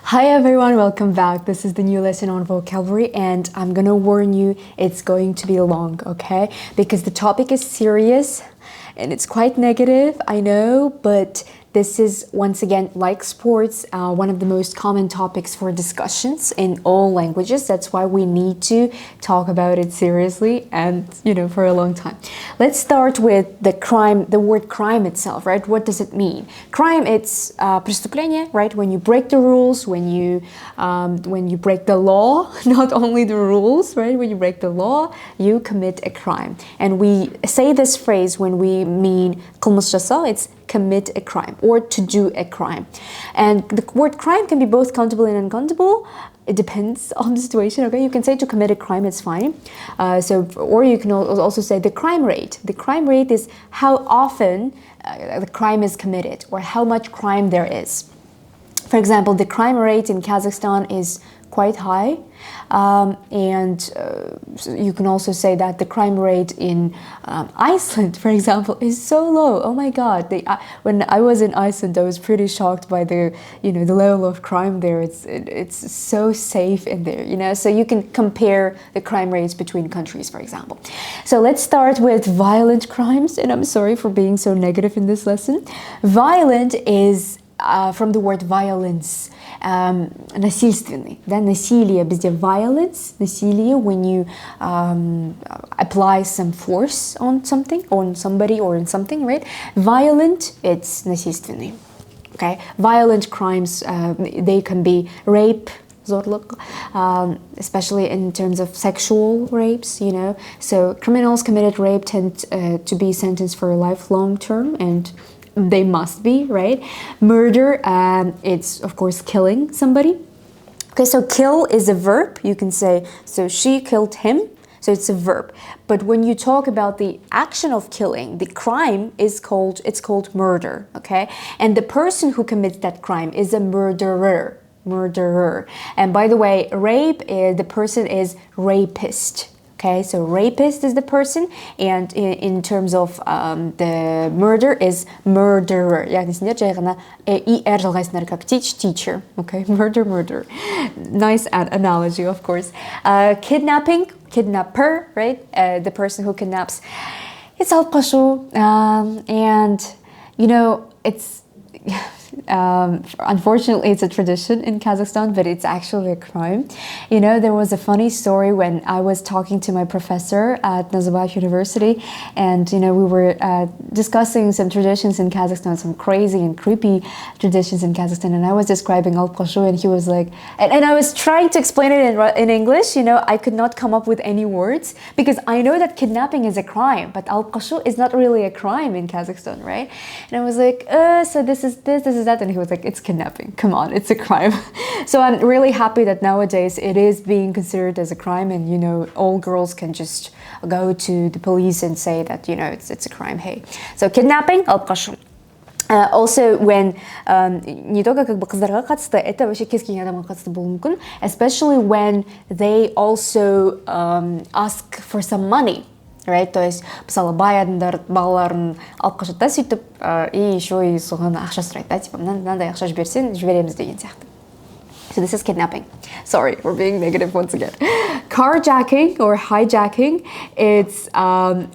Hi everyone, welcome back. This is the new lesson on vocabulary, and I'm gonna warn you, it's going to be long, okay? Because the topic is serious and it's quite negative, I know, but this is, once again, like sports, one of the most common topics for discussions in all languages. That's why we need to talk about it seriously and, for a long time. Let's start with the word crime itself, right? What does it mean? Crime, it's преступление, right? When you break the rules, when you break the law, not only the rules, right? When you break the law, you commit a crime. And we say this phrase when we mean кылмыс жасау, it's commit a crime or to do a crime. And the word crime can be both countable and uncountable. It depends on the situation, okay? You can say to commit a crime, it's fine. Or you can also say the crime rate. The crime rate is how often the crime is committed or how much crime there is. For example, the crime rate in Kazakhstan is quite high, so you can also say that the crime rate in Iceland, for example, is so low. Oh my God! When I was in Iceland, I was pretty shocked by the level of crime there. It's so safe in there, So you can compare the crime rates between countries, for example. So let's start with violent crimes, and I'm sorry for being so negative in this lesson. Violent is from the word violence. Насильственный, да, насилие безде violence, насилие when you apply some force on something, on somebody or on something, right? Violent, it's насильственный, okay? Violent crimes, they can be rape, zorluk, especially in terms of sexual rapes, So criminals committed rape tend to be sentenced for a lifelong term, and they must be, right? Murder, it's of course killing somebody. Okay, so kill is a verb. You can say, so she killed him. So it's a verb. But when you talk about the action of killing, the crime is called murder, okay? And the person who commits that crime is a murderer. And by the way, rape, the person is rapist. Okay, so rapist is the person, and in terms of the murder is murderer. яғни сендер жай ғана er жалғайсыңдар как teacher. Okay, murder. Nice analogy, of course. Kidnapping, kidnapper, right? The person who kidnaps. It's алып қашу, and it's. Unfortunately, it's a tradition in Kazakhstan, but it's actually a crime. There was a funny story when I was talking to my professor at Nazarbayev University, and we were discussing some traditions in Kazakhstan, some crazy and creepy traditions in Kazakhstan, and I was describing alp qashu, and he was like, and I was trying to explain it in English. I could not come up with any words because I know that kidnapping is a crime, but alp qashu is not really a crime in Kazakhstan, right? And I was like, so this is that, and he was like, it's kidnapping, come on, it's a crime. So I'm really happy that nowadays it is being considered as a crime, and all girls can just go to the police and say that it's a crime. Hey, so kidnapping, алып қашу. Also, when не только қыздарға қатысты, это вообще кез келген адамға қатысты болуы мүмкін, especially when they also ask for some money. Right? То есть, мысалы, бай адамдар балаларын алып қашады да, сөйтіп, и еще и соған ақша сұрайды, да, типа, мынандай ақша жіберсең, жібереміз деген сияқты. So this is kidnapping. Sorry, we're being negative once again. Carjacking or hijacking, it's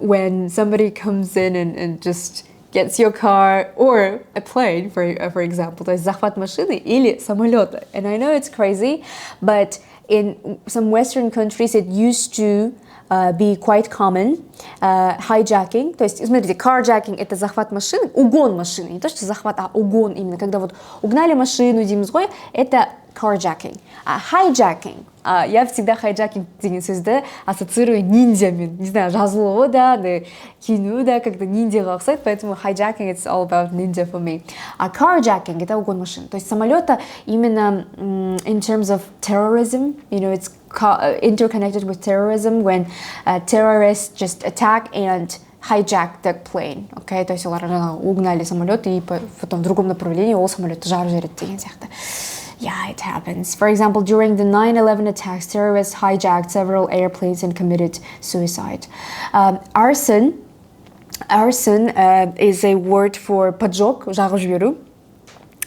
when somebody comes in and just gets your car or a plane, for example. То есть, захват машины или самолета. And I know it's crazy, but in some Western countries, it used to be quite common. Hijacking, то есть, смотрите, carjacking — это захват машины, угон машины, не то, что захват, а угон именно, когда вот угнали машину, дейміз ғой, это carjacking. А hijacking, я всегда hijacking деген сөзді ассоциирую ниндзямен, не знаю, жазылуы да, киінуі да, как-то ниндзяға ұқсайды, поэтому hijacking, it's all about ninja for me. А carjacking — это угон машины, то есть самолета именно in terms of terrorism, it's interconnected with terrorism when terrorists just attack and hijack the plane, okay? То есть олар угнали самолет и потом в другом направлении ол самолетті жарып жібереді деген сияқты. Yeah, it happens. For example, during the 9/11 attacks, terrorists hijacked several airplanes and committed suicide. Arson is a word for поджог, жағып жіберу.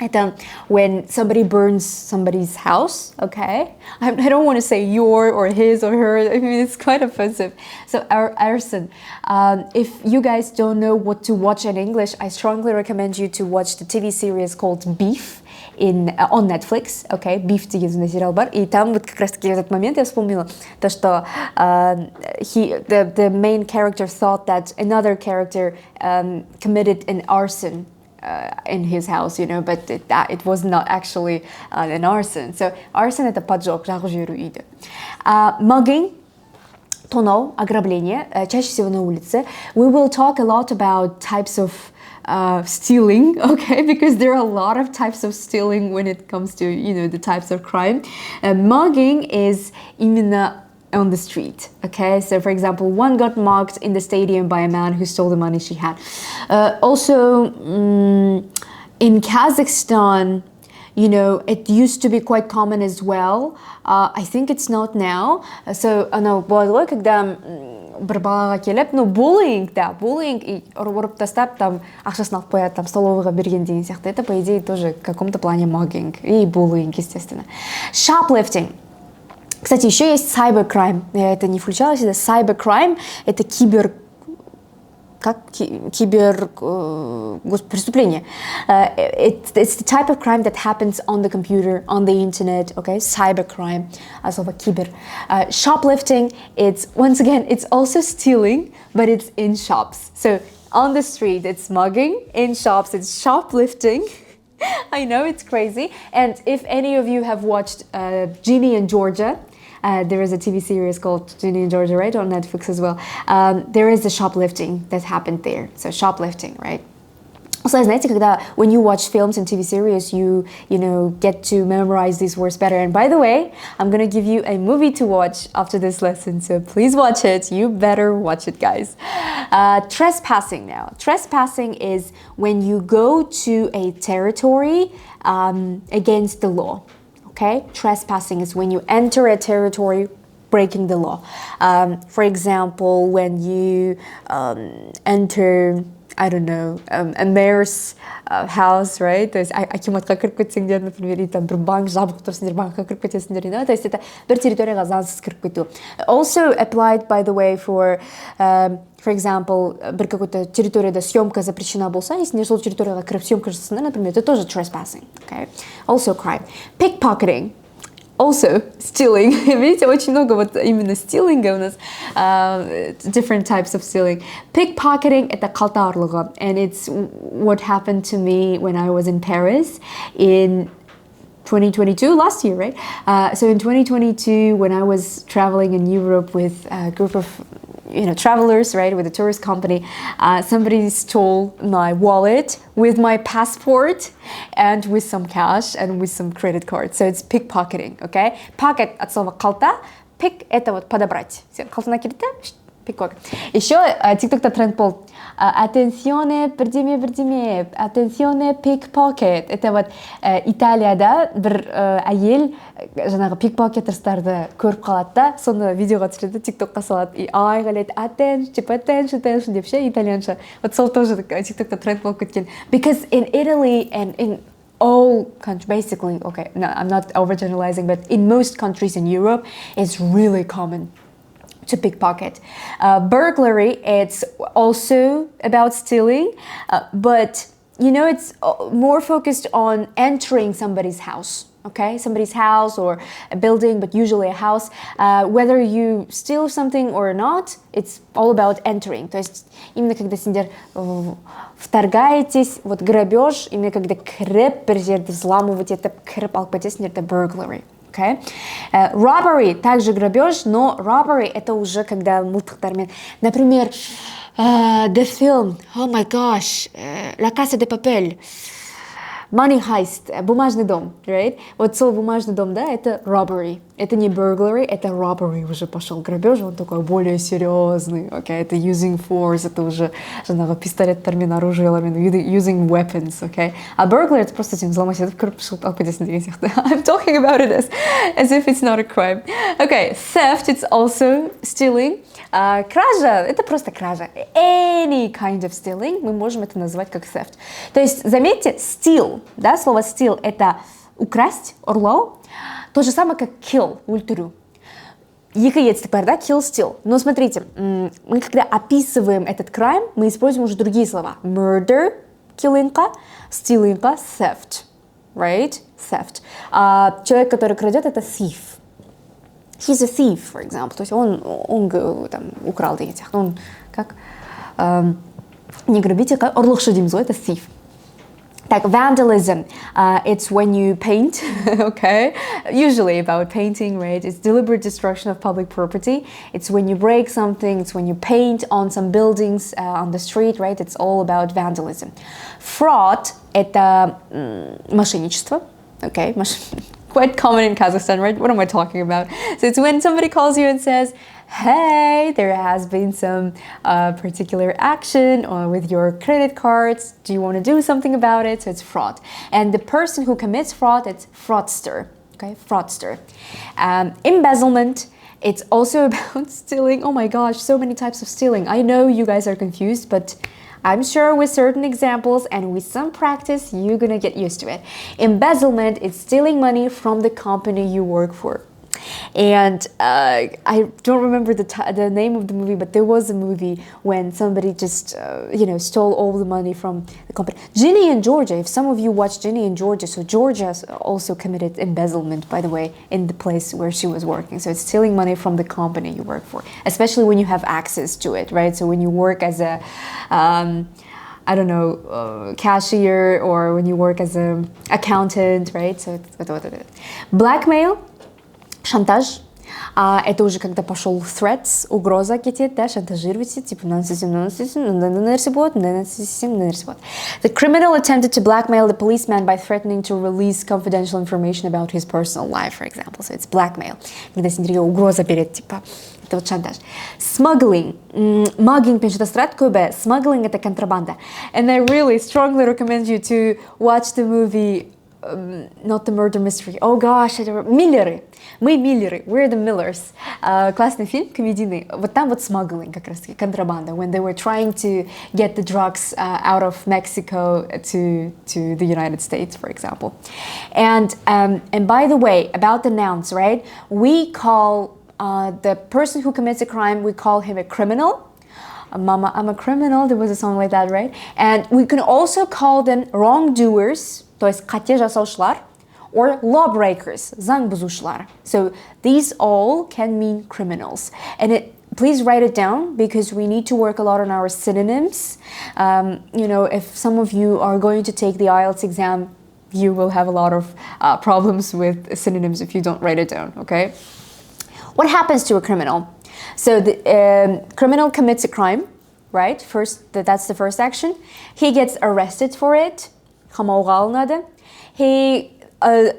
Это when somebody burns somebody's house, okay? I don't want to say your or his or her. I mean, it's quite offensive. So, arson. If you guys don't know what to watch in English, I strongly recommend you to watch the TV series called Beef on Netflix, okay? Beef деген сериал бар. И там вот как раз-таки этот момент я вспомнила, то, что the main character thought that another character committed an arson in his house, you know, but it was not actually an arson. So arson это поджог, жару жиру иди. Mugging, тонау, ограбление, чаще всего на улице. We will talk a lot about types of stealing, okay, because there are a lot of types of stealing when it comes to, you know, the types of crime. Mugging is именно on the street, okay? So for example, one got mugged in the stadium by a man who stole the money she had. Also, in Kazakhstan, you know, it used to be quite common as well. I think it's not now. So, анау болады, когда бір балаға келіп, ну, буллинг, да, буллинг, и ұрып тастап, там, ақшасын алып қояды, там, столовыйға берген деген сияқты. Это, по идее, тоже в каком-то плане mugging и буллинг, естественно. Shoplifting. Кстати, еще есть cybercrime. Я это не включала сюда. Cybercrime – это преступление. It's the type of crime that happens on the computer, on the internet, okay? Cybercrime, особо кибер. Shoplifting, it's, once again, it's also stealing, but it's in shops. So on the street, it's mugging. In shops, it's shoplifting. I know, it's crazy. And if any of you have watched Ginny and Georgia, there is a TV series called Ginny and Georgia, right, on Netflix as well. There is the shoplifting that happened there. So shoplifting, right? Also, знаете, когда when you watch films and TV series, you know, get to memorize these words better. And by the way, I'm gonna give you a movie to watch after this lesson, so please watch it. You better watch it, guys. Trespassing now. Trespassing is when you go to a territory against the law. Okay? Trespassing is when you enter a territory breaking the law. For example, when you enter, I don't know, a mayor's house, right? То есть акиматқа кіріп кетсеңдер, например, и там бір банк жабық тұрсыңдер, банкқа кіріп кетесіңдер, you know? То есть это бір территорияға заңсыз кіріп кету. Also applied, by the way, for example, бір какой-то территорияда съемка запрещена болса, если сол территорияға кіріп съемка жасасыңдар, например, это тоже trespassing, okay? Also crime. Pickpocketing. Also stealing. Видите, очень много вот именно стилинга у нас. Different types of stealing. Pickpocketing – это қалта ұрлығы. And it's what happened to me when I was in Paris in 2022, last year, right? So in 2022, when I was traveling in Europe with a group of travelers, right, with a tourist company, somebody stole my wallet with my passport and with some cash and with some credit cards. So it's pickpocketing, okay? Pocket от слова қалта, pick это вот подобрать. Қалтаңа келді, pickpocket. Еще TikTok'та тренд болды. Attenzione, бірдеме, attenzione, pickpocket. Это вот Италияда бір әйел жаңағы пикпокетерстарды көріп қалады да, соны видеоға түсіреді, TikTok'қа салады. И айғайлайды, attention деп ше, итальянша. Вот сол тоже TikTok'та тренд болып кеткен. Because in Italy and in all countries, basically, okay, no, I'm not overgeneralizing, but in most countries in Europe, it's really common to pickpocket. Burglary, it's also about stealing, but you know, it's more focused on entering somebody's house. Okay, somebody's house or a building, but usually a house. Whether you steal something or not, it's all about entering. То есть именно когда сендер вторгаетесь, вот грабеж, именно когда кіріп бір жерді взламывать етіп кіріп алып кетесіңдер, это burglary. Okay. Robbery, также грабеж, но robbery это уже когда мылтықтармен. Например, the film, oh my gosh, La Casa de Papel. Money heist, бумажный дом, right? Вот слово бумажный дом, да, это robbery. Это не burglary, это robbery. Уже пошел грабеж, он такой более серьезный. Okay? Это using force, это уже пистолет, термин, оружие, using weapons, okay? А burglary это просто взломать, это I'm talking about it as if it's not a crime. Okay, theft, it's also stealing. Кража, это просто кража. Any kind of stealing, мы можем это назвать как theft. То есть, заметьте, steal. steal, да, слово steal это украсть, орлау, то же самое, как kill, ультурю. Екаец теперь, да, kill, steal. Но смотрите, мы когда описываем этот crime, мы используем уже другие слова. Murder, киллинка, stealingка, theft, right, theft. А человек, который крадет, это thief. He's a thief, for example. То есть он там, украл деньги. Он как не грабитель, как орлықшы дейміз ғой, это thief. Так, vandalism, it's when you paint, okay? Usually about painting, right? It's deliberate destruction of public property. It's when you break something, it's when you paint on some buildings on the street, right? It's all about vandalism. Fraud, это мошенничество, okay? Quite common in Kazakhstan, right? What am I talking about? So it's when somebody calls you and says, hey, there has been some particular action with your credit cards. Do you want to do something about it? So it's fraud. And the person who commits fraud, it's fraudster. Okay, fraudster. Embezzlement, it's also about stealing. Oh my gosh, so many types of stealing. I know you guys are confused, but I'm sure with certain examples and with some practice, you're gonna get used to it. Embezzlement is stealing money from the company you work for. And I don't remember the name of the movie, but there was a movie when somebody just, stole all the money from the company. Ginny and Georgia, if some of you watched Ginny and Georgia, so Georgia also committed embezzlement, by the way, in the place where she was working. So it's stealing money from the company you work for, especially when you have access to it, right? So when you work as a, cashier, or when you work as an accountant, right? So it's blackmail. Шантаж. Это уже когда пошел threats, угроза кетет, да, шантажируйте, типа The criminal attempted to blackmail the policeman by threatening to release confidential information about his personal life, for example. So it's blackmail. Когда с ним угроза берет, типа, это вот шантаж. Smuggling. Mugging пишет страткое, smuggling это контрабанда. And I really strongly recommend you to watch the movie not the murder mystery. Oh gosh, Миллеры. Мы Миллеры. We're the Millers. Классный фильм, комедийный. Вот там вот smuggling, как раз таки, контрабанда. When they were trying to get the drugs out of Mexico to the United States, for example. And by the way, about the nouns, right? We call the person who commits a crime, we call him a criminal. Mama, I'm a criminal. There was a song like that, right? And we can also call them wrongdoers. То есть қате жасаушылар, or lawbreakers, заң бұзушылар. So these all can mean criminals. And please write it down because we need to work a lot on our synonyms. If some of you are going to take the IELTS exam, you will have a lot of problems with synonyms if you don't write it down, okay? What happens to a criminal? So the criminal commits a crime, right? That's the first action. He gets arrested for it. He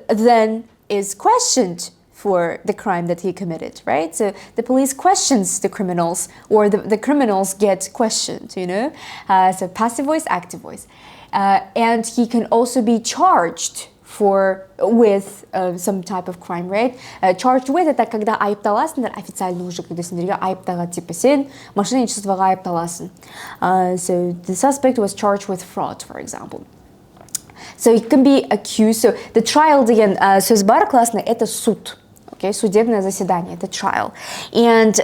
then is questioned for the crime that he committed, right? So the police questions the criminals, or the criminals get questioned, So passive voice, active voice. And he can also be charged with some type of crime, right? Charged with это когда айыпталасыңдар, официально уже когда сендерге айыпталады, типа сен мошенничествоға айыпталасың. So the suspect was charged with fraud, for example. So it can be accused. So the trial деген сөз бар классный, это суд. Okay, судебное заседание, это trial. And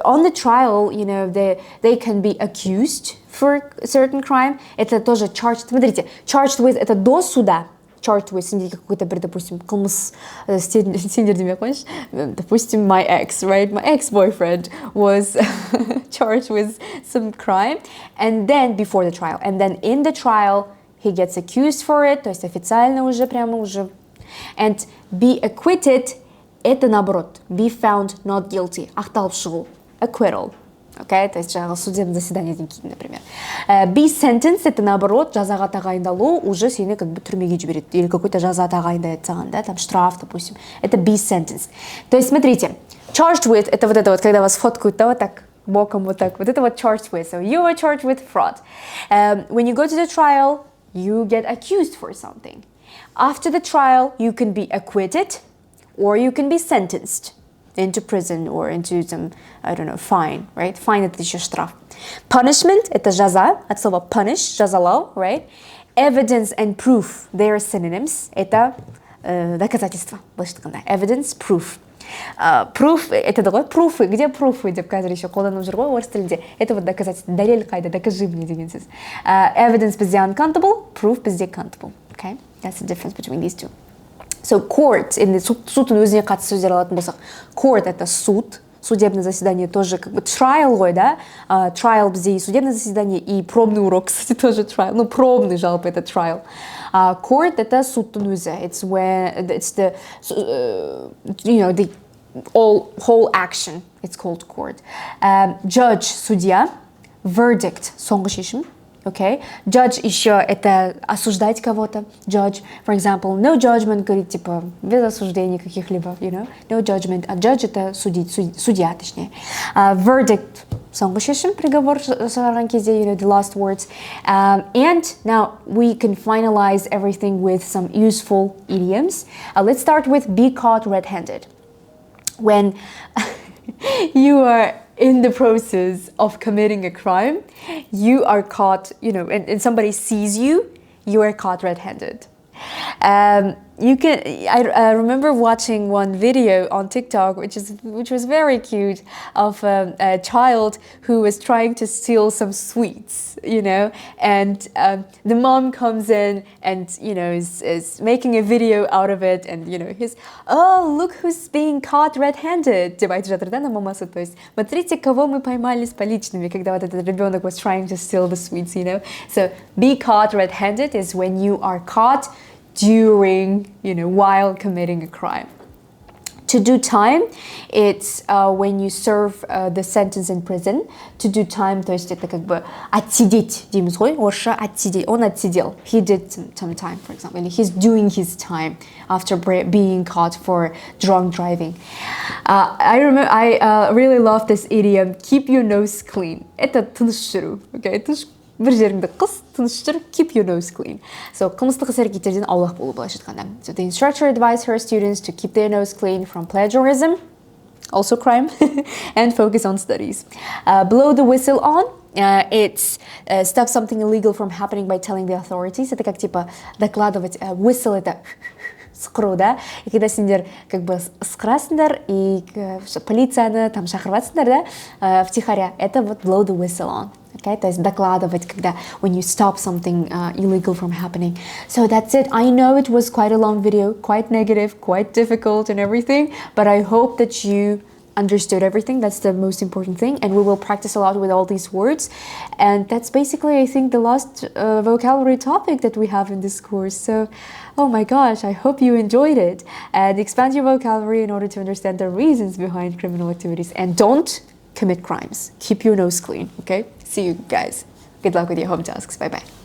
on the trial, they can be accused for a certain crime. Это тоже charged. Смотрите, charged with это до суда. Charged with сендерге какой-то, допустим, қылмыс сендердеме қойшы. Допустим, my ex, right? My ex-boyfriend was charged with some crime. And then before the trial. And then in the trial, he gets accused for it, то есть официально уже, прямо уже. And be acquitted, это наоборот. Be found not guilty. Ақталып шығу. Acquittal. Okay? То есть судебное заседание, например. Be sentenced, это наоборот, жазаға тағайындалу, уже сені как бы түрмеге жібереді. Или какой-то жаза тағайындайды саған, да, там штраф, допустим. Это be sentenced. То есть, смотрите, charged with, это вот это вот, когда вас фоткают, да, вот так, боком вот так. Вот это вот charged with. So you are charged with fraud. When you go to the trial, you get accused for something. After the trial, you can be acquitted or you can be sentenced into prison or into some, fine, right? Fine – это еще штраф. Punishment – это жаза, от слова punish, жазалау, right? Evidence and proof, they are synonyms. Это доказательство. Evidence, proof. Proof, это другой. Пруфы, где пруфы деп қазір еще қолданып жүр ғой орыс тілінде. Это вот доказательство. Дәлел қайда, докажи мне деген сөз. Evidence бізде uncountable, proof бізде countable. Okay? That's the difference between these two. So court, судтың өзіне қатысты сөздер алатын болсақ, court это суд, судебное заседание тоже как бы trial ғой, да? Trial бізде и судебное заседание, и пробный урок, кстати, тоже trial. Ну, пробный жалпы это trial. Court это судтың өзі. It's when it's the the whole action. It's called court. Judge судья, verdict соңғы шешім. Okay. Judge еще это осуждать кого-то. Judge, for example, no judgment говорит типа без осуждений каких-либо, no judgment. А judge это судить, судья точнее. Verdict соңғы шешім, приговор шығарған кезде, the last words. And now we can finalize everything with some useful idioms. Let's start with be caught red-handed. When you are in the process of committing a crime, you are caught, and somebody sees you, you are caught red-handed. I remember watching one video on TikTok, which was very cute, of a child who was trying to steal some sweets, and the mom comes in and is making a video out of it, and he's, oh, look who's being caught red-handed. Типа айтып жатыр да на мамасы, то есть смотрите, кого мы поймали с поличными, когда вот этот ребенок was trying to steal the sweets, So be caught red-handed is when you are caught during, while committing a crime. To do time, it's when you serve the sentence in prison. To do time, то есть это как бы отсидеть, демейміз ғой, орысша отсидеть, он отсидел. He did some time, for example. Или he's doing his time after being caught for drunk driving. I really love this idiom, keep your nose clean. Это тыныш жүру, okay? Бір жеріңді қыс, тыныш жүр, keep your nose clean. So, қылмыстық іс-әрекеттерден аулақ болу былайша айтқанда. So, the instructor advised her students to keep their nose clean from plagiarism, also crime, and focus on studies. Blow the whistle on, it's stop something illegal from happening by telling the authorities. Это как типа докладывать, whistle это сықыру, да? И когда сендер как бы сықырасыңдар, и полицияны там шақырватсыңдар, да, втихаря, это вот blow the whistle on. Okay, то есть докладывать, когда when you stop something illegal from happening. So that's it. I know it was quite a long video, quite negative, quite difficult and everything, but I hope that you understood everything. That's the most important thing, and we will practice a lot with all these words. And that's basically, I think, the last vocabulary topic that we have in this course. So, oh my gosh, I hope you enjoyed it. And expand your vocabulary in order to understand the reasons behind criminal activities. And don't commit crimes. Keep your nose clean, okay? See you guys. Good luck with your home tasks. Bye-bye.